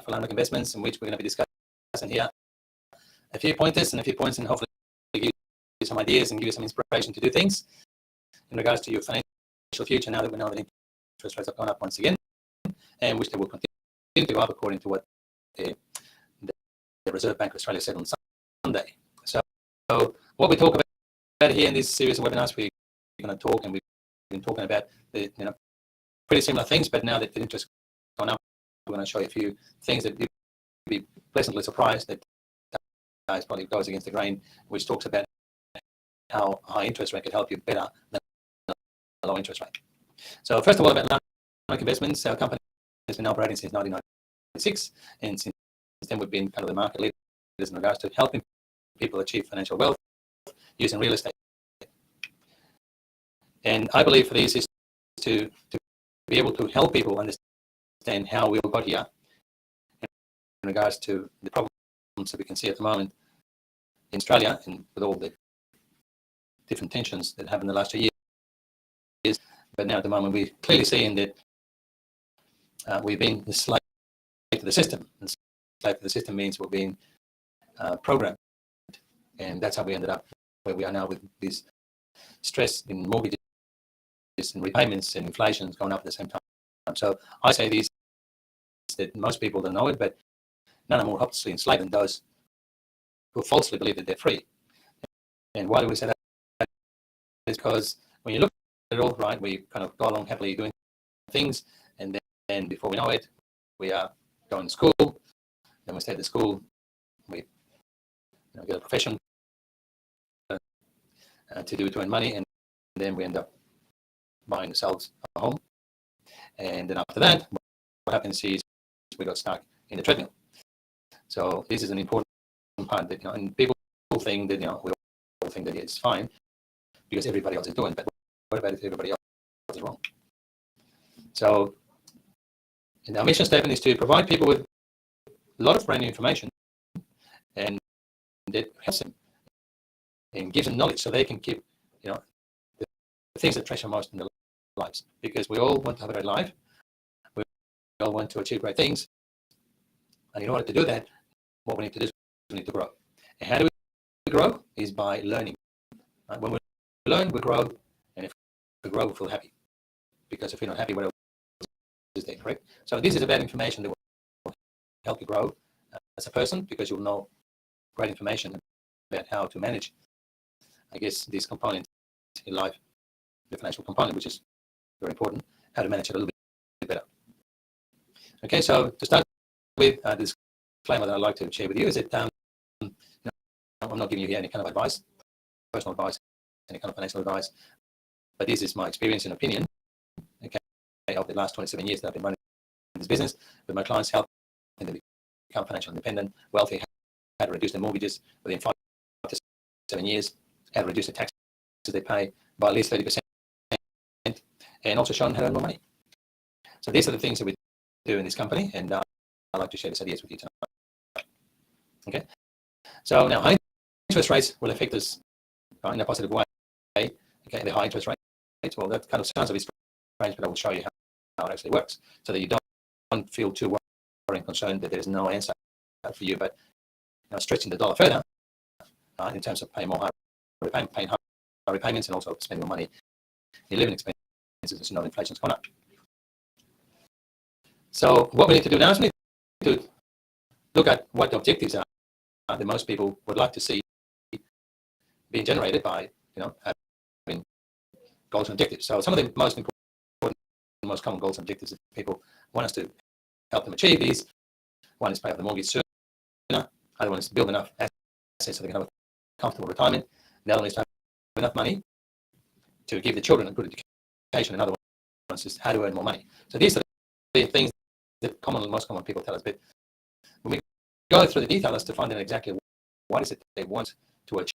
for Landmark Investments, in which we're going to be discussing here a few pointers and a few points, and hopefully give you some ideas and give you some inspiration to do things in regards to your financial future, now that we know that interest rates have gone up once again, and which they will continue to go up according to what the Reserve Bank of Australia said on Sunday. So what we talk about here in this series of webinars, we're going to talk, and we've been talking about the pretty similar things, but now that the interest has gone up, we're going to show you a few things that you'll be pleasantly surprised that probably goes against the grain, which talks about how high interest rate could help you better than a low interest rate. So first of all, about Landmark Investments, our company has been operating since 1996, and since then we've been kind of the market leaders in regards to helping people achieve financial wealth using real estate. And I believe for this is to be able to help people understand how we got here in regards to the problems that we can see at the moment in Australia, and with all the different tensions that happened in the last 2 years. But now at the moment we're clearly seeing that we've been enslaved to the system. And enslaved to the system means we're being programmed, and that's how we ended up where we are now, with this stress in mortgages and repayments and inflation going up at the same time. So I say this, that most people don't know it, but none are more hopelessly enslaved than those who falsely believe that they're free. And why do we say that? It's because when you look at it all, right, we kind of go along happily doing things, and then before we know it, we are going to school, then we stay at the school, we get a profession to earn money, and then we end up buying ourselves a home. And then after that, what happens is we got stuck in the treadmill. So this is an important part that, and people think that, we all think that it's fine because everybody else is doing it, but what about if everybody else is wrong? So, and our mission statement is to provide people with a lot of brand new information, and that helps them and gives them knowledge so they can keep, the things that treasure most in their lives. Because we all want to have a great life, we all want to achieve great things, and in order to do that, what we need to do is we need to grow. And how do we grow? Is by learning. Right? When we learn, we grow, and if we grow, we feel happy. Because if we're not happy, what else is there, correct? So this is about information that will help you grow as a person, because you'll know great information about how to manage, I guess, these components in life, the financial component, which is very important, how to manage it a little bit better. Okay, so to start with, this disclaimer that I'd like to share with you is that I'm not giving you here any kind of advice, personal advice, any kind of financial advice, but this is my experience and opinion, okay, of the last 27 years that I've been running this business with my clients, helping them become financially independent, wealthy, how to reduce their mortgages within 5 to 7 years, how to reduce the taxes they pay by at least 30%, and also showing how to earn more money. So these are the things that we do in this company, and I'd like to share these ideas with you tonight. Okay, so now high interest rates will affect us in a positive way. Okay, the high interest rates, well, that kind of sounds a bit strange, but I will show you how it actually works, so that you don't feel too worried and concerned that there's no answer for you. But stretching the dollar further in terms of paying higher repayments, and also spending more money in living expenses as inflation's gone up. So what we need to do now is we need to look at what the objectives are that most people would like to see being generated by having goals and objectives. So some of the most important, most common goals and objectives that people want us to help them achieve is: one is pay off the mortgage sooner, other one is build enough assets so they can have a comfortable retirement, the other one is to have enough money to give the children a good education, and another one is just how to earn more money. So these are the things that most common people tell us. But when we go through the detail as to find out exactly what is it they want to achieve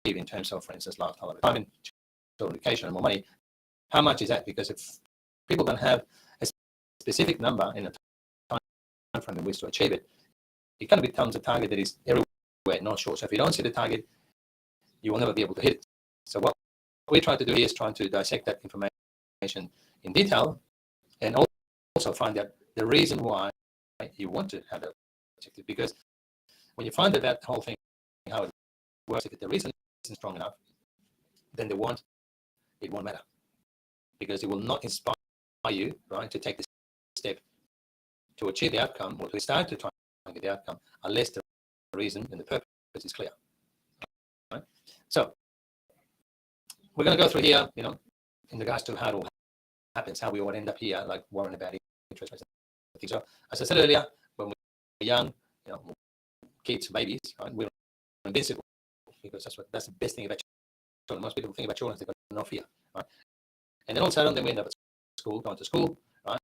in terms of, for instance, lifestyle retirement, children education, and more money, how much is that? Because if people don't have a specific number in a time frame in which to achieve it, it kind of becomes a target that is everywhere, not short. So if you don't see the target, you will never be able to hit it. So what we try to do is trying to dissect that information in detail, and also find out the reason why You want to have that objective, because when you find that whole thing, how it works, if the reason isn't strong enough, then it won't matter, because it will not inspire you, right, to take this step to achieve the outcome, or to start to try and get the outcome, unless the reason and the purpose is clear. Right? So we're going to go through here, in regards to how it all happens, how we all end up here, like worrying about interest rates and things. So as I said earlier, when we're young, kids, babies, right, we're invincible, because that's the best thing about children. Most people think about children, they've got no fear, right? And then all of a sudden, then we end up at school, going to school, right?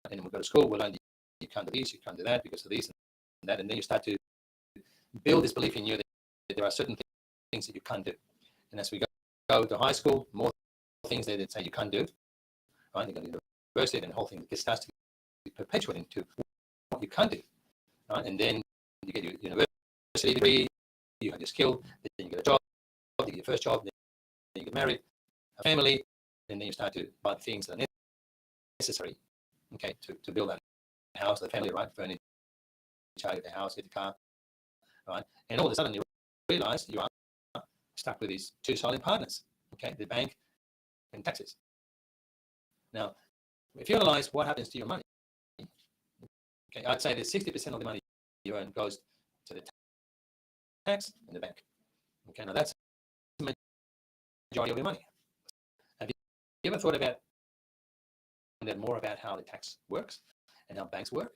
And then we go to school, we learn that you can't do this, you can't do that because of this and that, and then you start to build this belief in you that there are certain things that you can't do. And as we go to high school, more things that say you can't do, right? You go to university, and the whole thing starts to be perpetuated into what you can't do, right? And then you get your university degree, you have your skill, then you get a job, you get your first job, then you get married, a family, and then you start to buy things that are necessary, okay, to build that house, the family, right? Furniture, the house, get the car, right? And all of a sudden you realize you are stuck with these two silent partners, okay, the bank and taxes. Now, if you analyze what happens to your money, okay, I'd say that 60% of the money you earn goes to the tax and the bank. Okay, now that's the majority of your money. Have you ever thought about more about how the tax works and how banks work?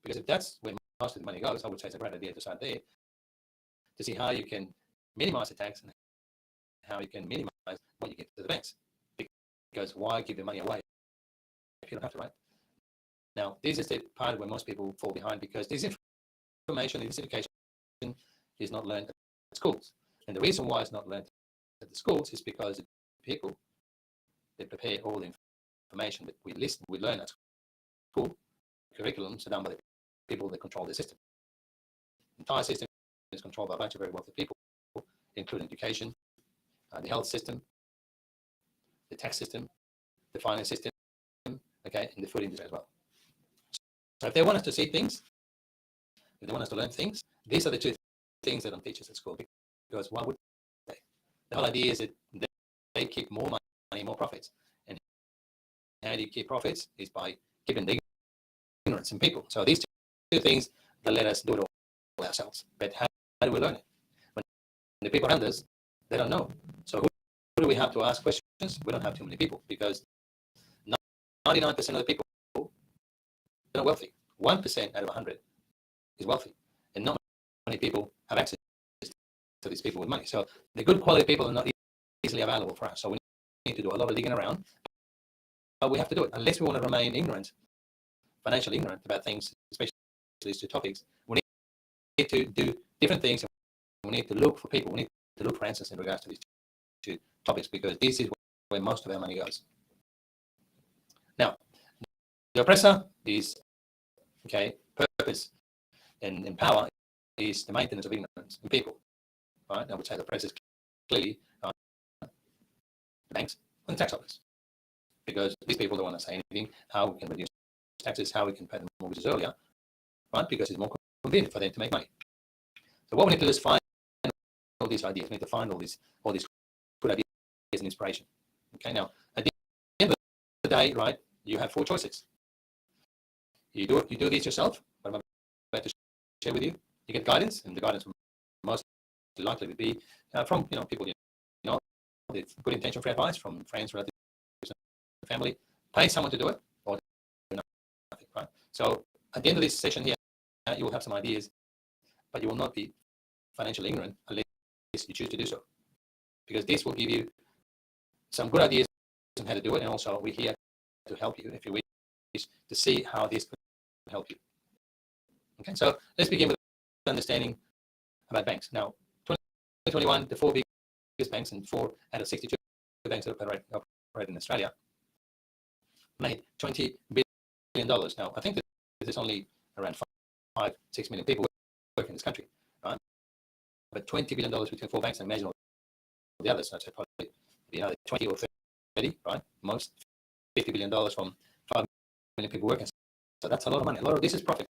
Because if that's where most of the money goes, I would say it's a great idea to start there, to see how you can minimize the tax and how you can minimize what you give to the banks. Because why give your money away if you don't have to, right? Now, this is the part where most people fall behind, because this information, this education is not learned at schools. And the reason why it's not learned at the schools is because the people, they prepare all the information that we learn at school. Curriculums are done by the people that control the system. The entire system is controlled by a bunch of very wealthy people, including education, the health system, the tax system, the finance system, okay, and the food industry as well. So if they want us to see things, if they want us to learn things, these are the two things they don't teach us at school, because why would they? The whole idea is that they keep more money, more profits. And how do you keep profits? Is by keeping the ignorance in people. So these two things, they let us do it all ourselves. But how do we learn it? When the people around us, they don't know. So who do we have to ask questions? We don't have too many people, because 99% of the people are not wealthy. 1% out of 100 is wealthy, and not many people have access to these people with money. So the good quality people are not easily available for us. So we need to do a lot of digging around, but we have to do it unless we want to remain ignorant, financially ignorant about things, especially these two topics. We need to do different things. We need to look for people. We need to look for answers in regards to these two topics, because this is where most of our money goes. Now, the oppressor is, okay, purpose and power is the maintenance of ignorance in people. Right? I would say the oppressor is clearly the banks and the tax office, because these people don't want to say anything how we can reduce taxes, how we can pay the mortgages earlier, right? Because it's more convenient for them to make money. So what we need to do is find all these ideas. We need to find all these good ideas and inspiration. Okay, now at the end of the day, right, you have four choices. You do these yourself, what I'm about to share with you. You get guidance, and the guidance most likely would be from people with good intention for advice, from friends, relatives, and family. Pay someone to do it, or do nothing. Right. So at the end of this session here, you will have some ideas, but you will not be financially ignorant unless you choose to do so, because this will give you some good ideas on how to do it, and also we're here to help you if you wish to see how this could help you. Okay, so let's begin with understanding about banks. Now, 2021, the four biggest banks, and 4 out of 62 banks that operate in Australia, made $20 billion. Now, I think that there's only around 5-6 million people working in this country, right? But $20 billion between 4 banks, and imagine all the others. So I'd say probably 20 or 30, right? Most $50 billion from 5 million people working. So that's a lot of money. A lot of this is profit.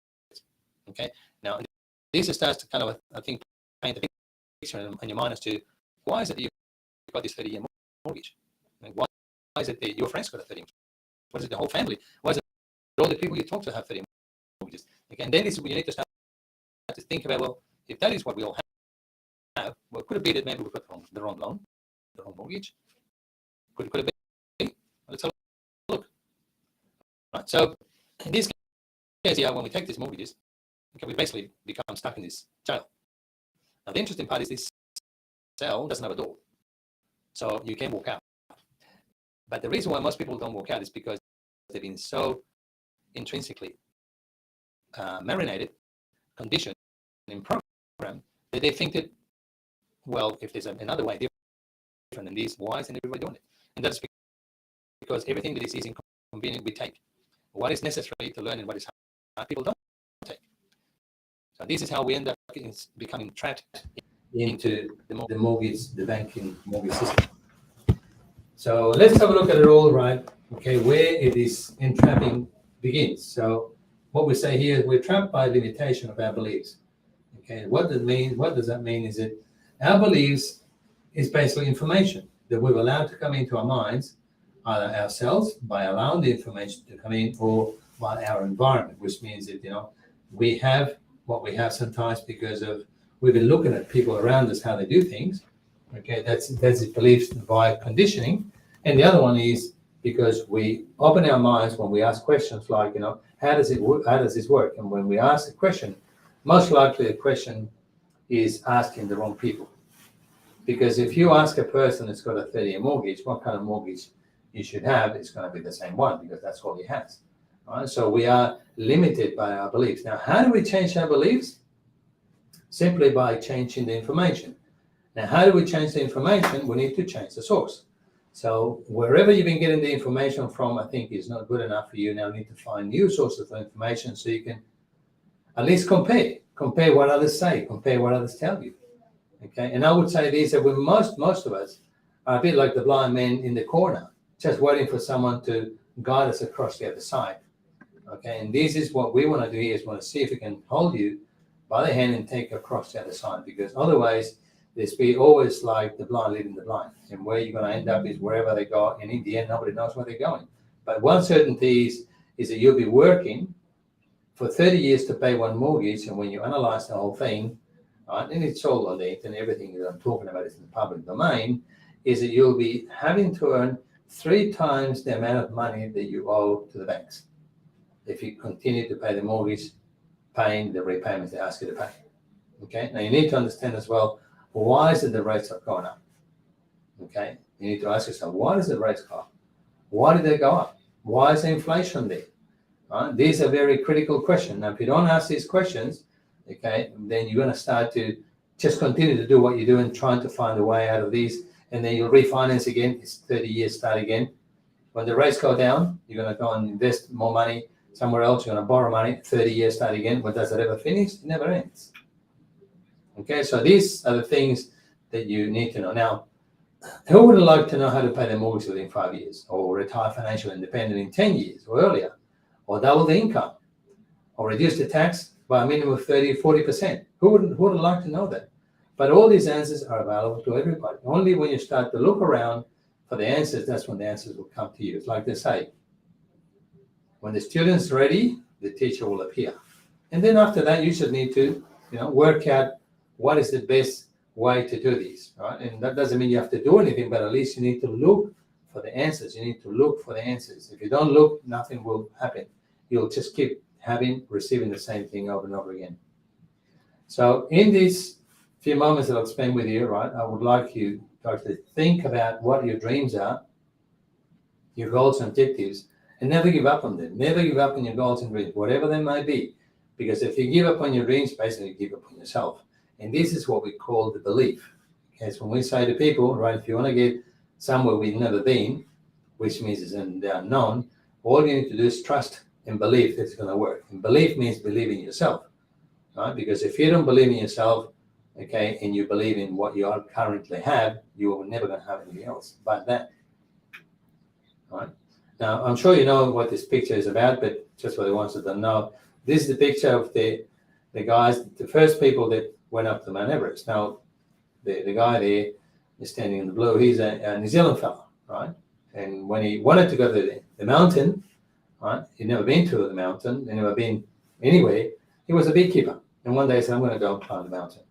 Okay. Now, this starts to kind of, I think, paint a picture in your mind as to why is it that you've got this 30-year mortgage? Why is it that your friends got a 30-year mortgage? Why is it the whole family? Why is it all the people you talk to have 30-year mortgages? Okay. And then this is where you need to start to think about, well, if that is what we all have, well, could it be that maybe we've got the wrong loan, the wrong mortgage? Could it be? Let's have a look. Right. So in this case here, when we take these mortgages, okay, we basically become stuck in this jail. Now, the interesting part is this cell doesn't have a door, so you can walk out. But the reason why most people don't walk out is because they've been so intrinsically marinated, conditioned, and programmed that they think that, well, if there's another way different than this, why isn't everybody doing it? And that's because everything that is easy and convenient we take. What is necessary to learn and what is hard, people don't take. So this is how we end up becoming trapped into the banking mortgage system. So let's have a look at it all, right? Okay, where it is entrapping begins. So what we say here is we're trapped by limitation of our beliefs. Okay, what does that mean? Is that our beliefs is basically information that we've allowed to come into our minds, either ourselves by allowing the information to come in, or by our environment, which means that we have what we have sometimes because of we've been looking at people around us, how they do things. Okay, that's beliefs by conditioning. And the other one is because we open our minds when we ask questions like, how does this work? And when we ask a question, most likely the question is asking the wrong people. Because if you ask a person that's got a 30-year mortgage, what kind of mortgage you should have, it's going to be the same one because that's all he has. Right? So we are limited by our beliefs. Now, how do we change our beliefs? Simply by changing the information. Now, how do we change the information? We need to change the source. So wherever you've been getting the information from, I think is not good enough for you. Now you need to find new sources of information so you can at least compare what others say, compare what others tell you. Okay, and I would say this, that most of us are a bit like the blind man in the corner, just waiting for someone to guide us across the other side. Okay, and this is what we want to do here, is want to see if we can hold you by the hand and take you across the other side, because otherwise there's be always like the blind leading the blind, and where you're going to end up is wherever they go, and in the end nobody knows where they're going. But one certainty is that you'll be working for 30 years to pay one mortgage, and when you analyze the whole thing, and it's all on the internet, everything that I'm talking about is in the public domain, is that you'll be having to earn 3 times the amount of money that you owe to the banks if you continue to pay the mortgage, paying the repayments they ask you to pay. Okay, now you need to understand as well, why is it the rates are going up? Okay, you need to ask yourself, why does the rates go up? Why did they go up? Why is the inflation there? These are very critical questions. Now, if you don't ask these questions, okay, then you're going to start to just continue to do what you're doing, trying to find a way out of these, and then you'll refinance again. It's 30 years, start again. When the rates go down, you're going to go and invest more money somewhere else. You're going to borrow money, 30 years, start again. But does it ever finish? It never ends. Okay, so these are the things that you need to know. Now, who would like to know how to pay their mortgage within 5 years, or retire financially independent in 10 years or earlier, or double the income, or reduce the tax by a minimum of 30-40%? Who would like to know that? But all these answers are available to everybody. Only when you start to look around for the answers, that's when the answers will come to you. It's like they say, when the student's ready, the teacher will appear. And then after that, you should need to work out what is the best way to do this, right? And that doesn't mean you have to do anything, but at least you need to look for the answers. You need to look for the answers. If you don't look, nothing will happen. You'll just keep receiving the same thing over and over again. So in these few moments that I'll spend with you, right, I would like you to actually think about what your dreams are, your goals and objectives, and never give up on them. Never give up on your goals and dreams, whatever they may be. Because if you give up on your dreams, basically you give up on yourself. And this is what we call the belief. Okay, so when we say to people, right, if you want to get somewhere we've never been, which means it's in the unknown, all you need to do is trust and believe that it's going to work. And belief means believe in yourself, right? Because if you don't believe in yourself, okay, and you believe in what you currently have, you are never going to have anything else but that. Right? Now, I'm sure you know what this picture is about, but just for the ones that don't know, this is the picture of the guys, the first people that went up to Mount Everest. Now, the guy there is standing in the blue. He's a New Zealand fellow, right? And when he wanted to go to the mountain, right, he'd never been to the mountain, and never been anywhere. He was a beekeeper. And one day he said, I'm going to go and climb the mountain.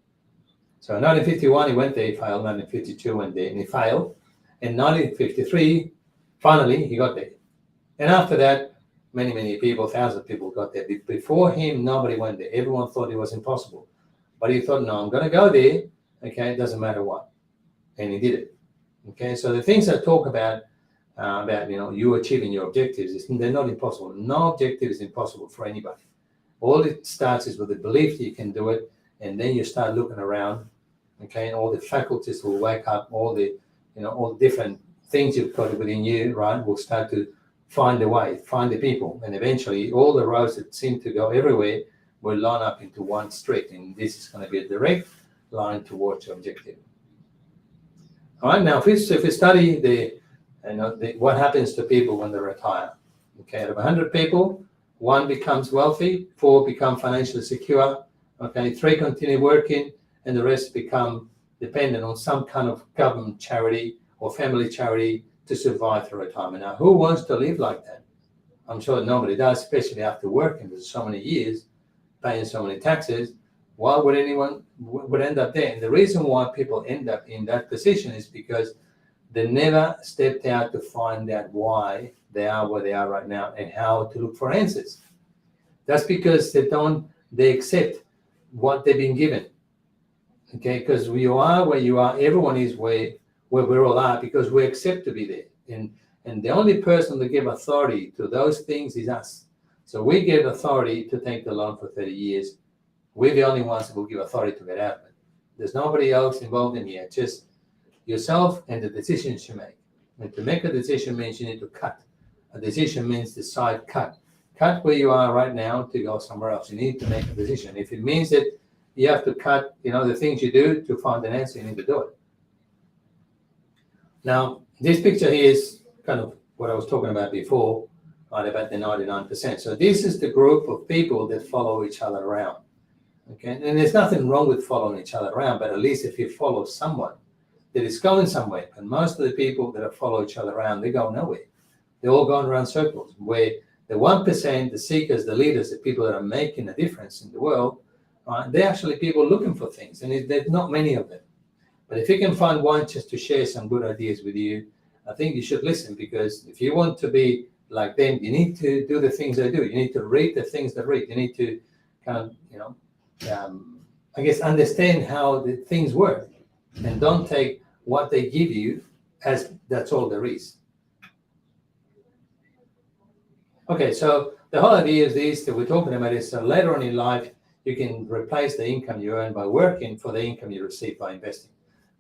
So in 1951, he went there, he failed. 1952, went there, and he failed. In 1953, finally, he got there. And after that, many people, thousands of people got there. Before him, nobody went there. Everyone thought it was impossible. But he thought, no, I'm going to go there. Okay, it doesn't matter what. And he did it. Okay, so the things I talk about you achieving your objectives, they're not impossible. No objective is impossible for anybody. All it starts is with the belief that you can do it, and then you start looking around, okay, and all the faculties will wake up, all the different things you've got within you, right, will start to find a way, find the people, and eventually all the roads that seem to go everywhere will line up into one street, and this is going to be a direct line towards your objective. All right, now if we study what happens to people when they retire. Okay, out of 100 people, 1 becomes wealthy, 4 become financially secure, okay, 3 continue working, and the rest become dependent on some kind of government charity or family charity to survive through retirement. Now, who wants to live like that? I'm sure nobody does, especially after working for so many years, paying so many taxes. Why would anyone would end up there? And the reason why people end up in that position is because they never stepped out to find out why they are where they are right now and how to look for answers. That's because they accept what they've been given. Okay, because you are where you are, everyone is where we all are because we accept to be there. And the only person that give authority to those things is us. So we give authority to take the loan for 30 years. We're the only ones that will give authority to get out of it. There's nobody else involved in here, just yourself and the decisions you make. And to make a decision means you need to cut. A decision means decide, cut. Cut where you are right now to go somewhere else. You need to make a decision. If it means that you have to cut, the things you do to find an answer, you need to do it. Now, this picture here is kind of what I was talking about before, right, about the 99%. So this is the group of people that follow each other around. Okay, and there's nothing wrong with following each other around, but at least if you follow someone that is going somewhere, and most of the people that follow each other around, they go nowhere. They're all going around circles, where the 1%, the seekers, the leaders, the people that are making a difference in the world, they're actually people looking for things, and there's not many of them. But if you can find one just to share some good ideas with you, I think you should listen, because if you want to be like them, you need to do the things they do. You need to read the things they read. You need to kind of, understand how the things work, and don't take what they give you as that's all there is. Okay, so the whole idea is this that we're talking about is later on in life, you can replace the income you earn by working for the income you receive by investing.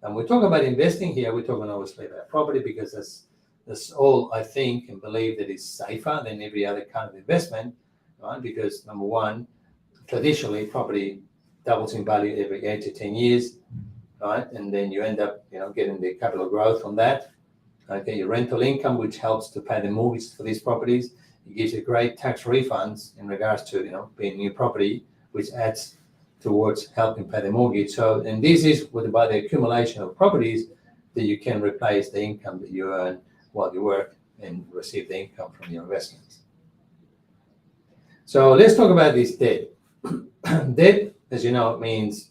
And we're talking about investing here, we're talking obviously about property, because that's all I think and believe that is safer than every other kind of investment, right? Because number one, traditionally property doubles in value every 8 to 10 years, right? And then you end up, getting the capital growth from that. Okay, your rental income, which helps to pay the mortgage for these properties. It gives you great tax refunds in regards to, being new property, which adds towards helping pay the mortgage. So, and this is by the accumulation of properties that you can replace the income that you earn while you work and receive the income from your investments. So let's talk about this debt. Debt, as you know, means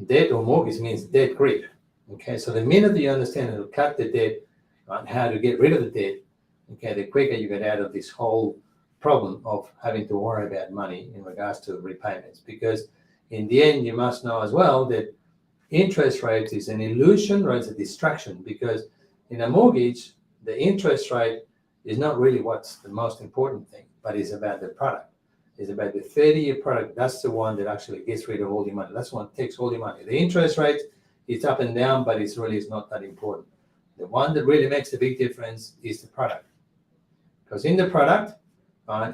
debt or mortgage means debt grip. Okay, so the minute you understand how to cut the debt, right, how to get rid of the debt, okay, the quicker you get out of this whole problem of having to worry about money in regards to repayments. Because in the end, you must know as well that interest rates is an illusion or it's a distraction, because in a mortgage, the interest rate is not really what's the most important thing, but it's about the product. It's about the 30-year product. That's the one that actually gets rid of all your money. That's the one that takes all your money. The interest rate, it's up and down, but it's not that important. The one that really makes a big difference is the product. Because in the product,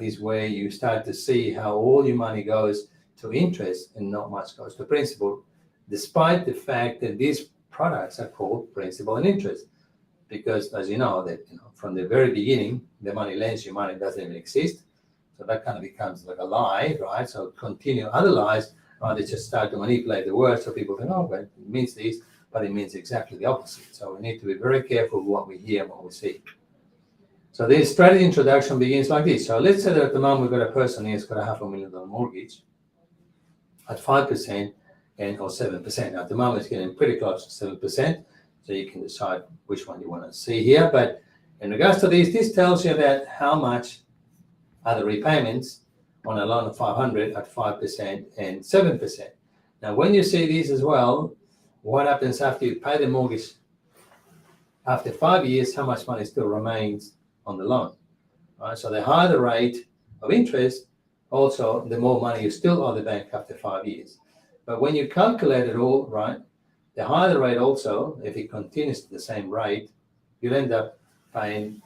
is where you start to see how all your money goes to interest and not much goes to principal, despite the fact that these products are called principal and interest. Because as you know, that from the very beginning, the money lends you money doesn't even exist. So that kind of becomes like a lie, right? So continue other lies, right? They just start to manipulate the words so people think, oh, well, it means this, but it means exactly the opposite. So we need to be very careful what we hear and what we see. So the strategy introduction begins like this. So let's say that at the moment we've got a person who's got a $500,000 mortgage at 5% and or 7%. Now, at the moment it's getting pretty close to 7%. So you can decide which one you want to see here. But in regards to this tells you about how much are the repayments on a loan of 500 at 5% and 7%. Now, when you see these as well, what happens after you pay the mortgage after 5 years, how much money still remains on the loan, right? So the higher the rate of interest, also the more money you still owe the bank after 5 years. But when you calculate it all, right, the higher the rate also, if it continues at the same rate, you'll end up paying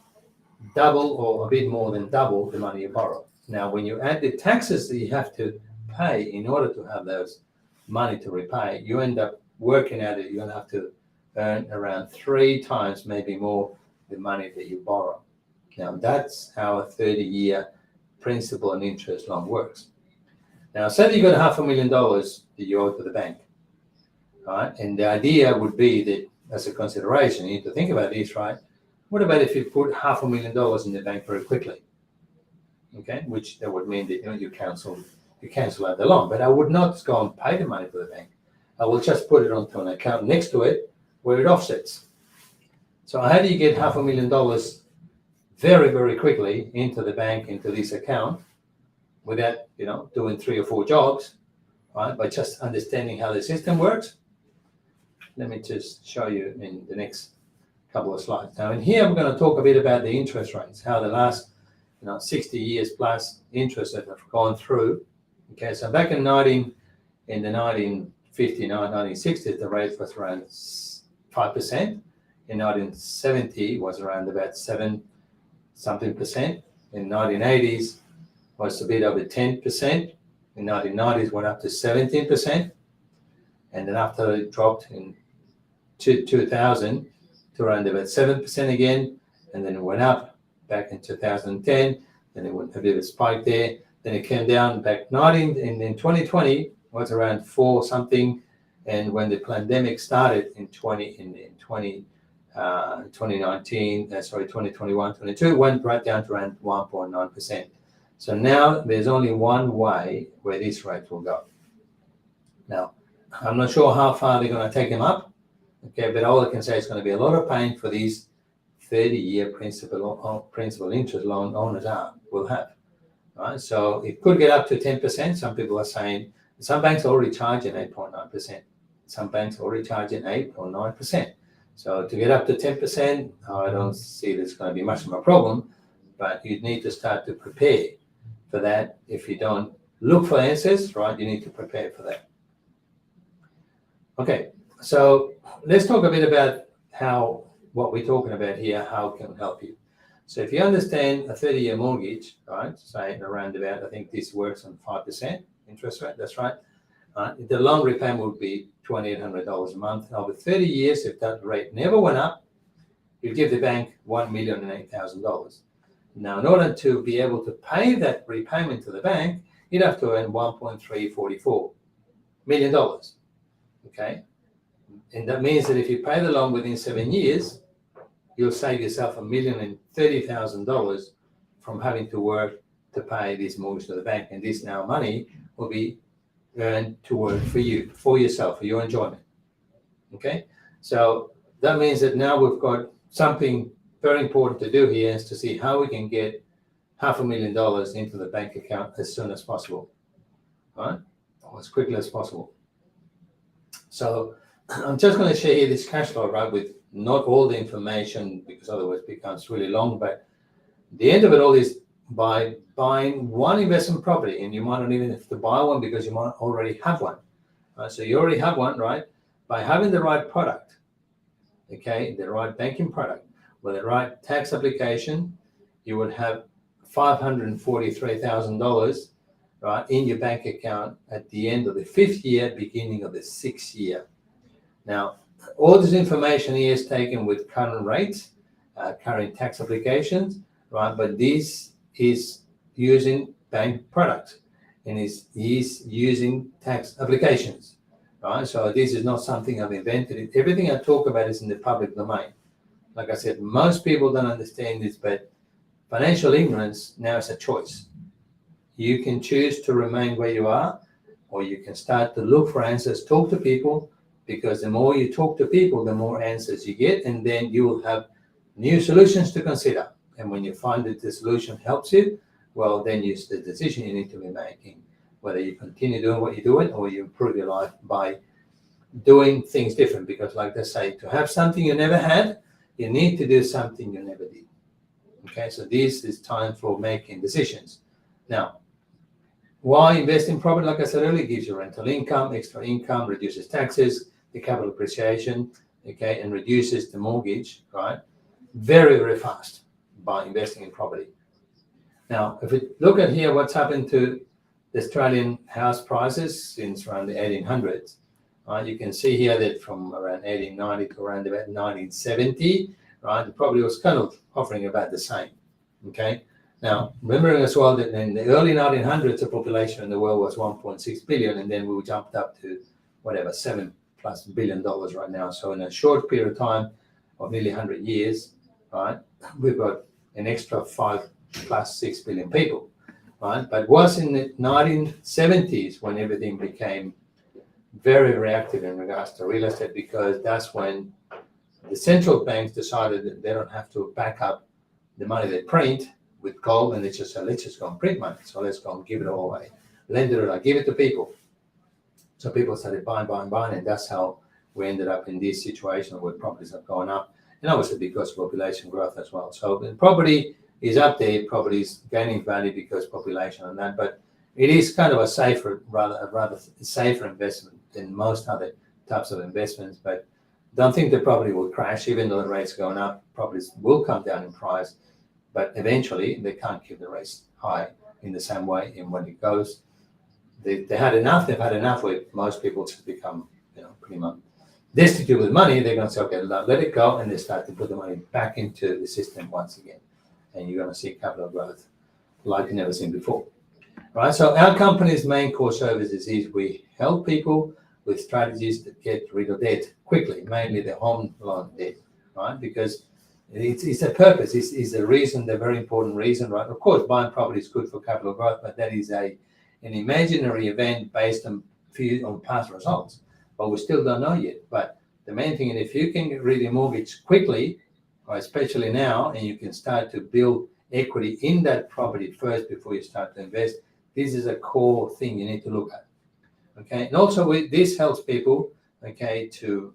double or a bit more than double the money you borrow. Now, when you add the taxes that you have to pay in order to have those money to repay, you end up working out that you're going to have to earn around 3 times, maybe more, the money that you borrow. Now, that's how a 30-year principal and interest loan works. Now, say that you got $500,000 that you owe to the bank, right? And the idea would be that, as a consideration, you need to think about this, right? What about if you put $500,000 in the bank very quickly? Okay, which that would mean that you cancel out the loan. But I would not go and pay the money to the bank. I will just put it onto an account next to it where it offsets. So how do you get $500,000 very, very quickly into the bank, into this account, without doing 3 or 4 jobs, right? By just understanding how the system works? Let me just show you in the next couple of slides. Now, in here, I'm going to talk a bit about the interest rates, how the last 60 years plus interest that have gone through. Okay, so back in the 1959, 1960s, the rate was around 5%. In 1970, was around about 7 something percent. In 1980s, was a bit over 10%. In 1990s, went up to 17%. And then after it dropped in 2000 to around about 7% again, and then it went up back in 2010, then it went a bit of a spike there, then it came down back in 2020 was around 4 something, and when the pandemic started in 2019, 2021, 22, went right down to around 1.9%. So now there's only one way where this rate will go. Now, I'm not sure how far they're going to take them up, okay, but all I can say is going to be a lot of pain for these 30-year principal interest loan owners will have, right? So it could get up to 10%. Some people are saying, some banks are already charging 8.9%. Some banks are already charging 8 or 9%. So to get up to 10%, I don't see there's going to be much of a problem, but you need to start to prepare for that. If you don't look for answers, right, you need to prepare for that. Okay, so let's talk a bit about what we're talking about here, how it can help you. So if you understand a 30-year mortgage, right, say around about, I think this works on 5% interest rate, that's right. The loan repayment would be $2,800 a month. Over 30 years, if that rate never went up, you give the bank $1,008,000. Now, in order to be able to pay that repayment to the bank, you'd have to earn $1.344 million. Okay, and that means that if you pay the loan within 7 years, you'll save yourself $1,030,000 from having to work to pay this mortgage to the bank, and this now money will be earned to work for you, for yourself, for your enjoyment. Okay, so that means that now we've got something very important to do here, is to see how we can get $500,000 into the bank account as soon as possible, right, or as quickly as possible. So I'm just going to share here this cash flow, right, with not all the information, because otherwise it becomes really long, but the end of it all is by buying one investment property, and you might not even have to buy one because you might already have one. So you already have one, right? By having the right product, okay, the right banking product, with the right tax application, you would have $543,000, right, in your bank account at the end of the 5th year, beginning of the 6th year. Now, all this information here is taken with current rates, current tax applications, right? But this is using bank product, and he's using tax applications, right? So this is not something I've invented. Everything I talk about is in the public domain. Like I said, most people don't understand this, but financial ignorance now is a choice. You can choose to remain where you are, or you can start to look for answers, talk to people, because the more you talk to people, the more answers you get, and then you will have new solutions to consider. And when you find that the solution helps you, well, then it's the decision you need to be making, whether you continue doing what you're doing or you improve your life by doing things different. Because like they say, to have something you never had, you need to do something you never did. Okay, so this is time for making decisions. Now, why invest in property? Like I said earlier, it gives you rental income, extra income, reduces taxes, the capital appreciation, okay, and reduces the mortgage, right? Very, very fast by investing in property. Now, if we look at here, what's happened to the Australian house prices since around the 1800s, right? You can see here that from around 1890 to around about 1970, right, the property was kind of offering about the same, okay? Now, remembering as well that in the early 1900s, the population in the world was 1.6 billion, and then we jumped up to whatever, $7+ billion right now. So in a short period of time of nearly 100 years, right, we've got an extra 5+6 billion people, right? But it was in the 1970s when everything became very, very active in regards to real estate, because that's when the central banks decided that they don't have to back up the money they print with gold, and they just said, let's just go and print money. So let's go and give it all away, lend it away, give it to people. So people started buying, and that's how we ended up in this situation where properties have gone up, and obviously because of population growth as well. So the property is up there, property is gaining value because population and that, but it is kind of a rather safer investment than most other types of investments. But don't think the property will crash, even though the rates are going up. Properties will come down in price, but eventually they can't keep the rates high in the same way. And when it goes, they've had enough where most people just become, pretty much destitute with money. They're going to say, okay, let it go, and they start to put the money back into the system once again. And you're going to see capital growth like you've never seen before. Right? So our company's main core services is we help people with strategies to get rid of debt quickly, mainly the home loan debt, right? Because it's a purpose, it's a reason, the very important reason, right? Of course, buying property is good for capital growth, but that is an imaginary event based on past results. But we still don't know yet. But the main thing, and if you can get rid of your mortgage quickly, or especially now, and you can start to build equity in that property first before you start to invest, this is a core thing you need to look at. Okay, and also this helps people, okay, to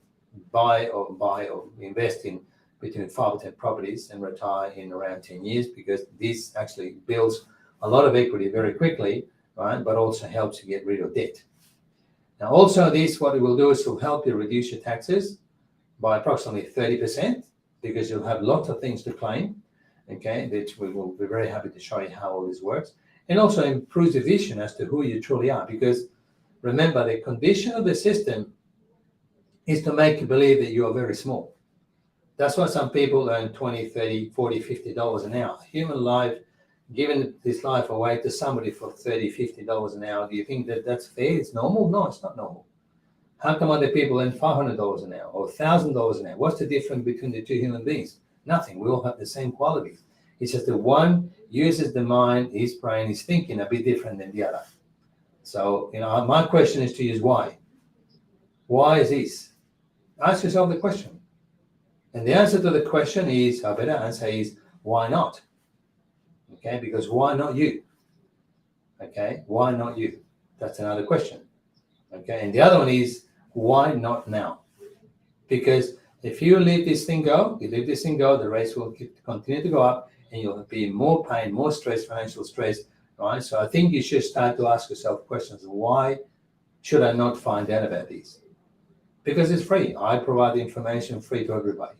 buy or invest in between 5 or 10 properties and retire in around 10 years, because this actually builds a lot of equity very quickly, right? But also helps you get rid of debt. Now, also what it will do is it will help you reduce your taxes by approximately 30%, because you'll have lots of things to claim, okay, which we will be very happy to show you how all this works. And also improves the vision as to who you truly are, because remember, the condition of the system is to make you believe that you are very small. That's why some people earn $20, $30, $40, $50 an hour. Human life, giving this life away to somebody for $30, $50 an hour, do you think that that's fair? It's normal? No, it's not normal. How come other people earn $500 an hour or $1,000 an hour? What's the difference between the two human beings? Nothing. We all have the same qualities. It's just that one uses the mind, his brain, his thinking a bit different than the other. So, my question is to you is why? Why is this? Ask yourself the question. And the answer to the question is, a better answer is, why not? Okay, because why not you? Okay, why not you? That's another question. Okay, and the other one is, why not now? Because if you let this thing go, the rates will continue to go up, and you'll be in more pain, more stress, financial stress, right? So I think you should start to ask yourself questions. Why should I not find out about these? Because it's free. I provide the information free to everybody.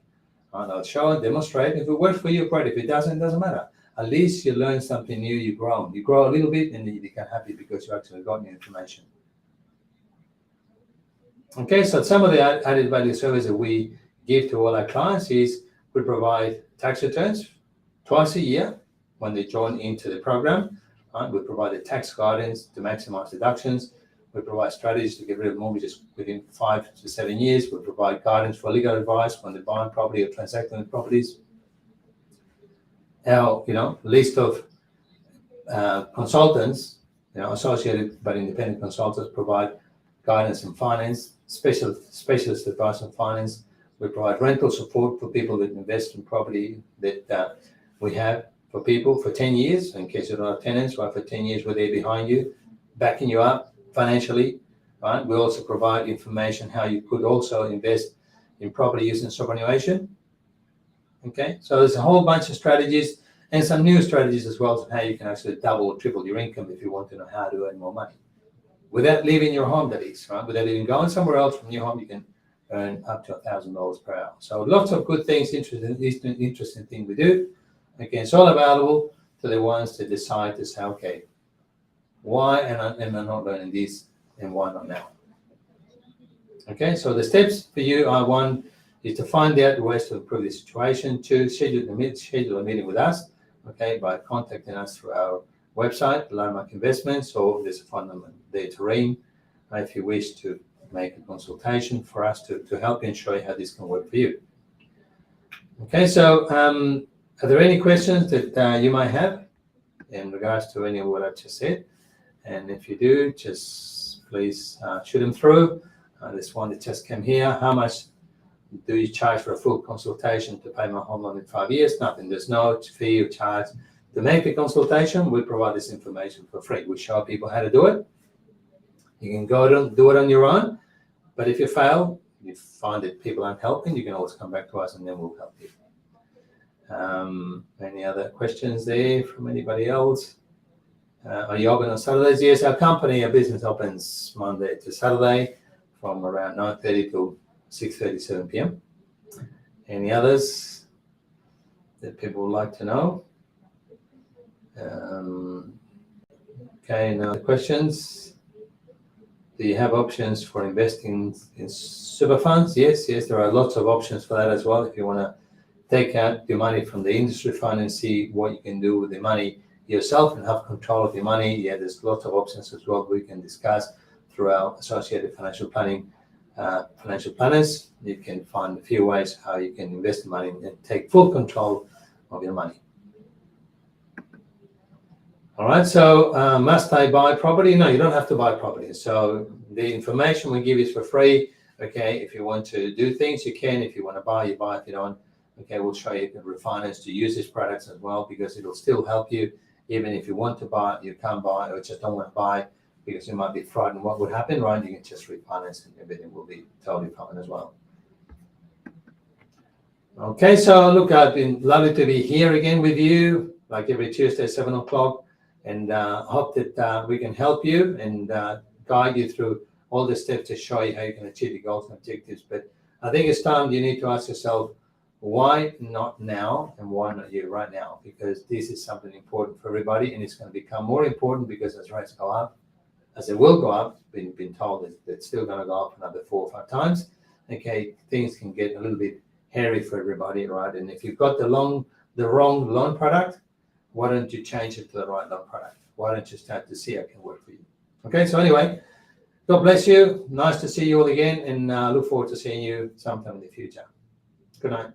And I'll show and demonstrate. If it works for you, great. If it doesn't matter. At least you learn something new, you grow. You grow a little bit, and then you become happy because you actually got new information. Okay, so some of the added value service that we give to all our clients is we provide tax returns twice a year when they join into the program. Right? We provide the tax guidance to maximize deductions. We provide strategies to get rid of mortgages within 5 to 7 years. We provide guidance for legal advice when they're buying property or transacting with properties. Our list of consultants, associated but independent consultants, provide guidance in finance, specialist advice on finance. We provide rental support for people that invest in property that we have for people for 10 years. In case you're not tenants, right, for 10 years we're there behind you, backing you up financially. Right? We also provide information how you could also invest in property using superannuation. Okay, so there's a whole bunch of strategies and some new strategies as well, how you can actually double or triple your income if you want to know how to earn more money without leaving your home, that is, right? Without even going somewhere else from your home, you can earn up to $1,000 per hour. So lots of good things, interesting thing we do. Okay, it's all available to the ones that decide to say, okay, why am I not learning this and why not now? Okay, so the steps for you are: 1 is to find out ways to improve the situation. 2, schedule a meeting with us, okay, by contacting us through our website, Landmark Investments, or there's a phone number there to ring if you wish to make a consultation for us to help you and show you how this can work for you. Okay, so are there any questions that you might have in regards to any of what I've just said? And if you do, just please shoot them through. This one that just came here: how much do you charge for a full consultation to pay my home loan in 5 years? Nothing. There's no fee or charge to make the consultation. We provide this information for free. We show people how to do it. You can go and do it on your own, but if you fail, you find that people aren't helping, you can always come back to us and then we'll help you. Any other questions there from anybody else? Are you open on Saturdays? Yes, our business opens Monday to Saturday from around 9:30 till 6:37 p.m. Any others that people would like to know? Okay, no other questions. Do you have options for investing in super funds? Yes, there are lots of options for that as well. If you want to take out your money from the industry fund and see what you can do with the money yourself and have control of your money, there's lots of options as well we can discuss through our associated financial planning financial planners. You can find a few ways how you can invest the money and take full control of your money. All right, so must I buy property? No, you don't have to buy property. So the information we give is for free. Okay, if you want to do things, you can. If you want to buy, you buy. If you don't, okay, we'll show you the refinance to use these products as well, because it'll still help you. Even if you want to buy, you can't buy, or just don't want to buy because you might be frightened what would happen, right? You can just refinance and everything will be totally fine as well. Okay, so look, I've been lovely to be here again with you, like every Tuesday, 7 o'clock, and hope that we can help you and guide you through all the steps to show you how you can achieve your goals and objectives. But I think it's time you need to ask yourself, why not now and why not you right now? Because this is something important for everybody, and it's going to become more important because as rates go up, as they will go up, been told that it's still going to go up another 4 or 5 times. Okay, things can get a little bit hairy for everybody, right? And if you've got the wrong loan product, why don't you change it to the right loan product? Why don't you start to see how it can work for you? Okay, so anyway, God bless you. Nice to see you all again, and look forward to seeing you sometime in the future. Good night.